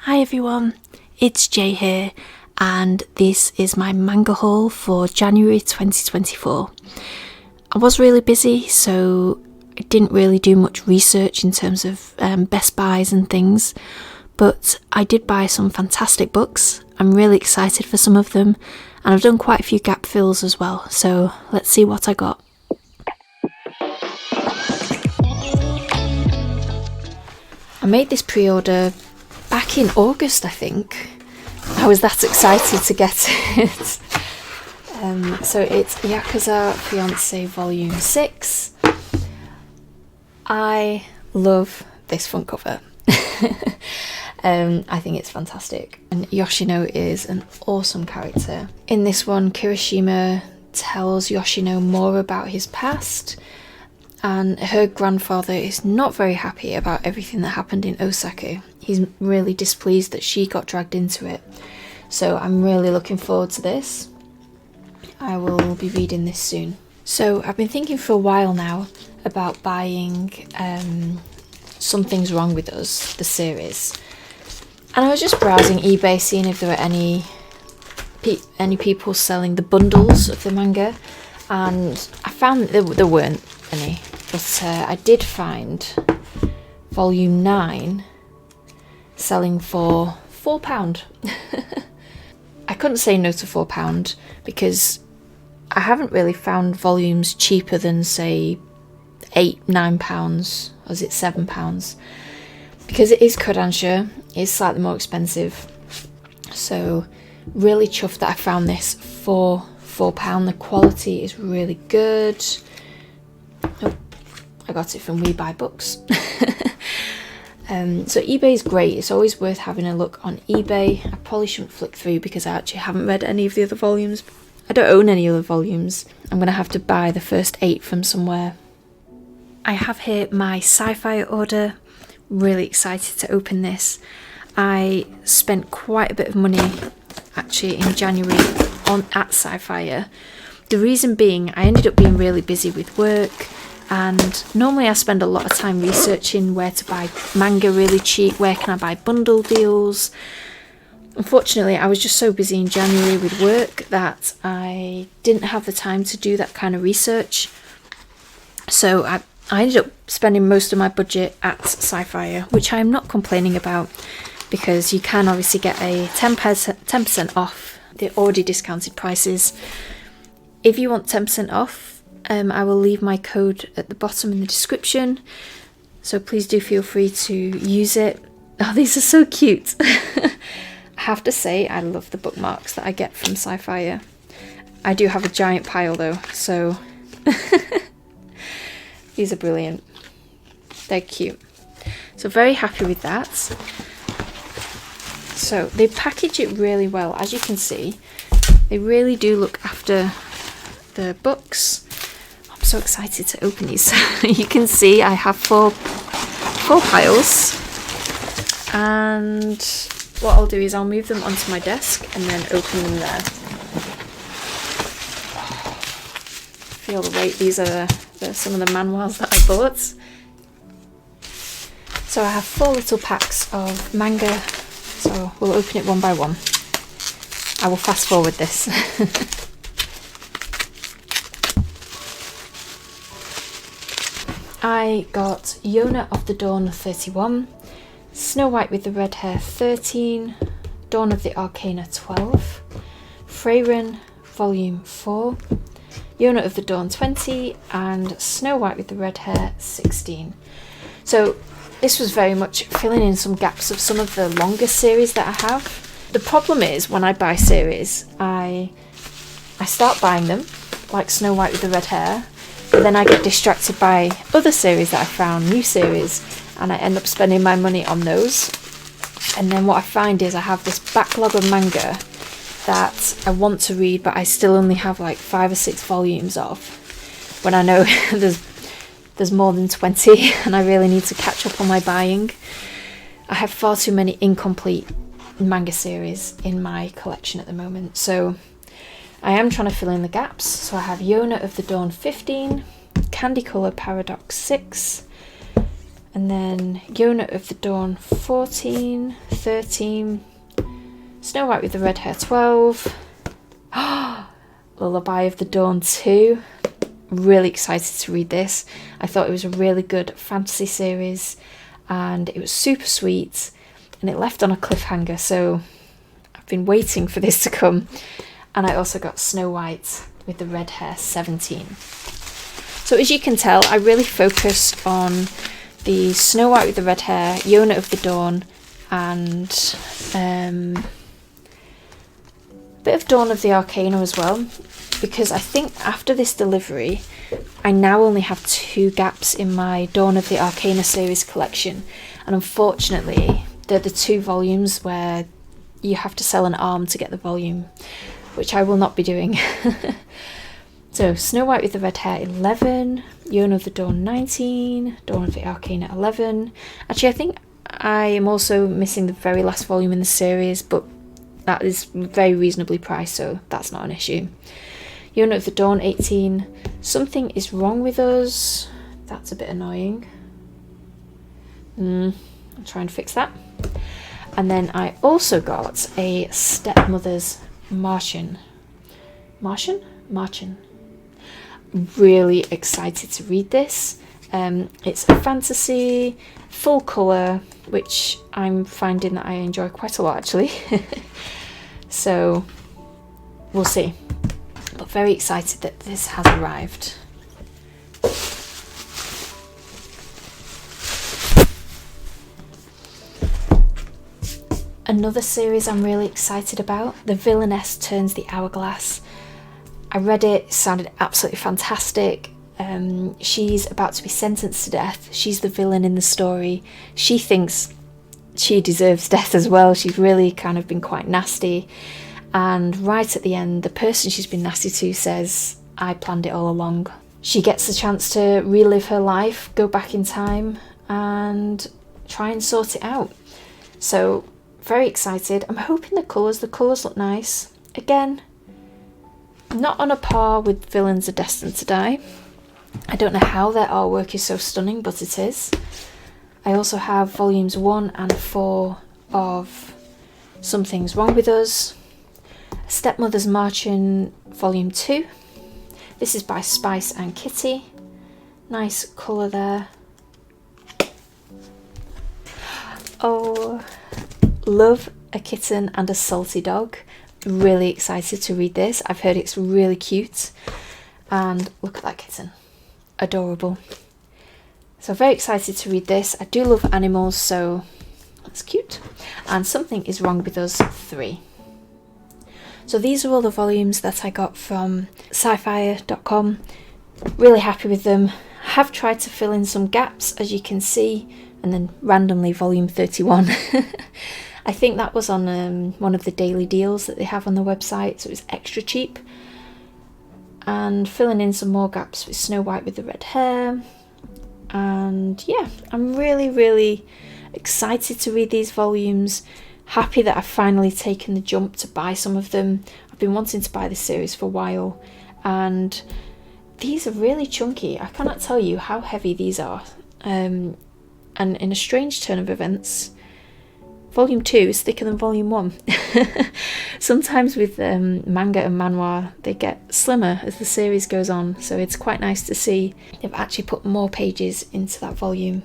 Hi everyone, it's Jay here, and this is my manga haul for January 2024. I was really busy, so I didn't really do much research in terms of best buys and things, but I did buy some fantastic books. I'm really excited for some of them, and I've done quite a few gap fills as well, so let's see what I got. I made this pre-order back in August, I think. I was that excited to get it. So it's Yakuza Fiancé Volume 6. I love this front cover. I think it's fantastic. And Yoshino is an awesome character. In this one, Kirishima tells Yoshino more about his past, and her grandfather is not very happy about everything that happened in Osaka. He's really displeased that she got dragged into it. So I'm really looking forward to this. I will be reading this soon. So I've been thinking for a while now about buying Something's Wrong With Us, the series. And I was just browsing eBay, seeing if there were any people selling the bundles of the manga. And I found that there weren't any. But I did find Volume 9 selling for £4. I couldn't say no to £4 because I haven't really found volumes cheaper than, say, £8-9, or is it £7? Because it is Kodansha, it's slightly more expensive. So really chuffed that I found this for £4. The quality is really good. Oh, I got it from We Buy Books. So eBay is great. It's always worth having a look on eBay. I probably shouldn't flick through because I actually haven't read any of the other volumes. I don't own any other volumes. I'm going to have to buy the first 8 from somewhere. I have here my Sci-fi order. Really excited to open this. I spent quite a bit of money actually in January at Sci-fi. The reason being, I ended up being really busy with work, and normally I spend a lot of time researching where to buy manga really cheap, where can I buy bundle deals. Unfortunately, I was just so busy in January with work that I didn't have the time to do that kind of research. So I ended up spending most of my budget at Sci-fi, which I'm not complaining about because you can obviously get a 10% off the already discounted prices. If you want 10% off, I will leave my code at the bottom in the description, so please do feel free to use it. Oh, these are so cute. I have to say, I love the bookmarks that I get from Sci-fi. I do have a giant pile though, so these are brilliant. They're cute. So very happy with that. So they package it really well, as you can see. They really do look after the books. I'm so excited to open these. You can see I have four piles, and what I'll do is I'll move them onto my desk and then open them there. Feel the weight. These are some of the manhwas that I bought. So I have 4 little packs of manga, so we'll open it one by one. I will fast forward this. I got Yona of the Dawn 31, Snow White with the Red Hair 13, Dawn of the Arcana 12, Freyren Volume 4, Yona of the Dawn 20, and Snow White with the Red Hair 16. So this was very much filling in some gaps of some of the longer series that I have. The problem is when I buy series, I start buying them, like Snow White with the Red Hair, but then I get distracted by other series that I found, new series, and I end up spending my money on those. And then what I find is I have this backlog of manga that I want to read, but I still only have like 5 or 6 volumes of, when I know there's more than 20 and I really need to catch up on my buying. I have far too many incomplete manga series in my collection at the moment, so I am trying to fill in the gaps. So I have Yona of the Dawn 15, Candy Colour Paradox 6, And then Yona of the Dawn 14, 13, Snow White with the Red Hair 12, Lullaby of the Dawn 2. Really excited to read this. I thought it was a really good fantasy series and it was super sweet and it left on a cliffhanger, so I've been waiting for this to come. And I also got Snow White with the Red Hair 17. So as you can tell, I really focused on the Snow White with the Red Hair, Yona of the Dawn, and a bit of Dawn of the Arcana as well, because I think after this delivery I now only have 2 gaps in my Dawn of the Arcana series collection, and unfortunately they're the 2 volumes where you have to sell an arm to get the volume, which I will not be doing. So Snow White with the Red Hair 11, Yona of the Dawn 19, Dawn of the Arcana 11. Actually, I think I am also missing the very last volume in the series, but that is very reasonably priced, so that's not an issue. Yona of the Dawn 18, Something Is Wrong With Us. That's a bit annoying. I'll try and fix that. And then I also got a Stepmother's Martian. Really excited to read this. It's a fantasy, full colour, which I'm finding that I enjoy quite a lot actually. So we'll see. But very excited that this has arrived. Another series I'm really excited about, The Villainess Turns the Hourglass. I read it, it sounded absolutely fantastic. She's about to be sentenced to death. She's the villain in the story. She thinks she deserves death as well. She's really kind of been quite nasty. And right at the end, the person she's been nasty to says, I planned it all along. She gets the chance to relive her life, go back in time and try and sort it out. So very excited. I'm hoping the colours look nice. Again, not on a par with Villains Are Destined to Die. I don't know how their artwork is so stunning, but it is. I also have volumes 1 and 4 of Something's Wrong With Us. Stepmother's Martian volume 2. This is by Spice and Kitty. Nice colour there. Oh, Love, a Kitten and a Salty Dog. Really excited to read this. I've heard it's really cute. And look at that kitten. Adorable. So very excited to read this. I do love animals, so that's cute. And Something Is Wrong With Us 3. So these are all the volumes that I got from sci-fi.com. Really happy with them. I have tried to fill in some gaps, as you can see, and then randomly volume 31. I think that was on one of the daily deals that they have on the website, so it was extra cheap. And filling in some more gaps with Snow White with the Red Hair. And yeah, I'm really excited to read these volumes. Happy that I've finally taken the jump to buy some of them. I've been wanting to buy this series for a while, and these are really chunky. I cannot tell you how heavy these are. And in a strange turn of events, Volume 2 is thicker than Volume 1. Sometimes with manga and manhwa, they get slimmer as the series goes on, so it's quite nice to see they've actually put more pages into that volume.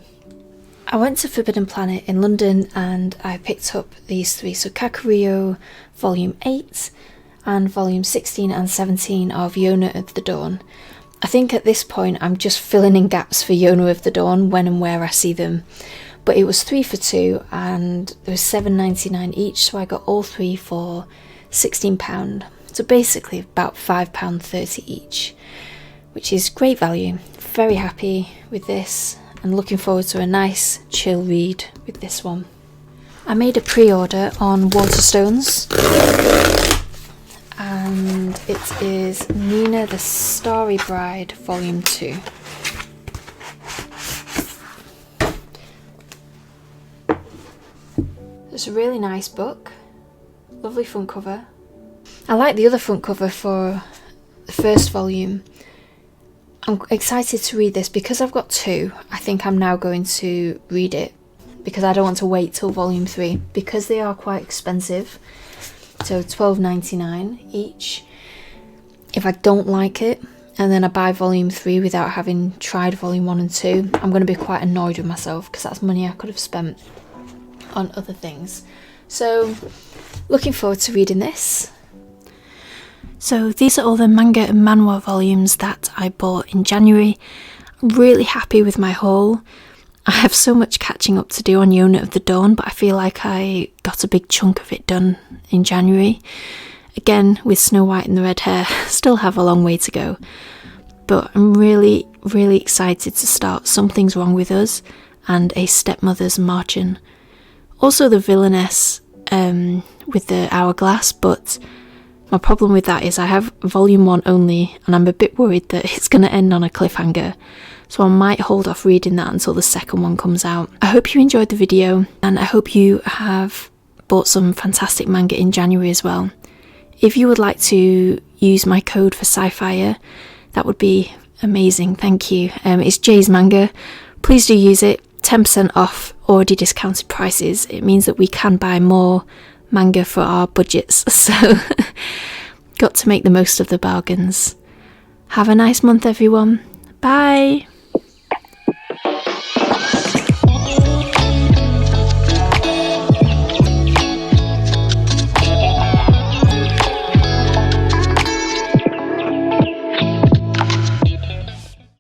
I went to Forbidden Planet in London and I picked up these 3, so Kakuryou Volume 8 and Volume 16 and 17 of Yona of the Dawn. I think at this point I'm just filling in gaps for Yona of the Dawn when and where I see them. But it was 3 for 2 and there was £7.99 each, so I got all 3 for £16. So basically about £5.30 each, which is great value. Very happy with this and looking forward to a nice chill read with this one. I made a pre-order on Waterstones and it is Nina the Starry Bride Volume 2. It's a really nice book, lovely front cover. I like the other front cover for the first volume. I'm excited to read this because I've got 2. I think I'm now going to read it because I don't want to wait till volume 3 because they are quite expensive. So $12.99 each. If I don't like it and then I buy volume 3 without having tried volume 1 and 2, I'm going to be quite annoyed with myself because that's money I could have spent on other things. So looking forward to reading this. So these are all the manga and manhwa volumes that I bought in January. I'm really happy with my haul. I have so much catching up to do on Unit of the Dawn, but I feel like I got a big chunk of it done in January. Again, with Snow White and the Red Hair, still have a long way to go. But I'm really, really excited to start Something's Wrong with Us and A Stepmother's Margin. Also the Villainess with the Hourglass, but my problem with that is I have volume 1 only and I'm a bit worried that it's going to end on a cliffhanger. So I might hold off reading that until the second one comes out. I hope you enjoyed the video and I hope you have bought some fantastic manga in January as well. If you would like to use my code for Sci-fi, that would be amazing, thank you. It's Jay's Manga. Please do use it, 10% off already discounted prices. It means that we can buy more manga for our budgets, so got to make the most of the bargains. Have a nice month everyone. Bye!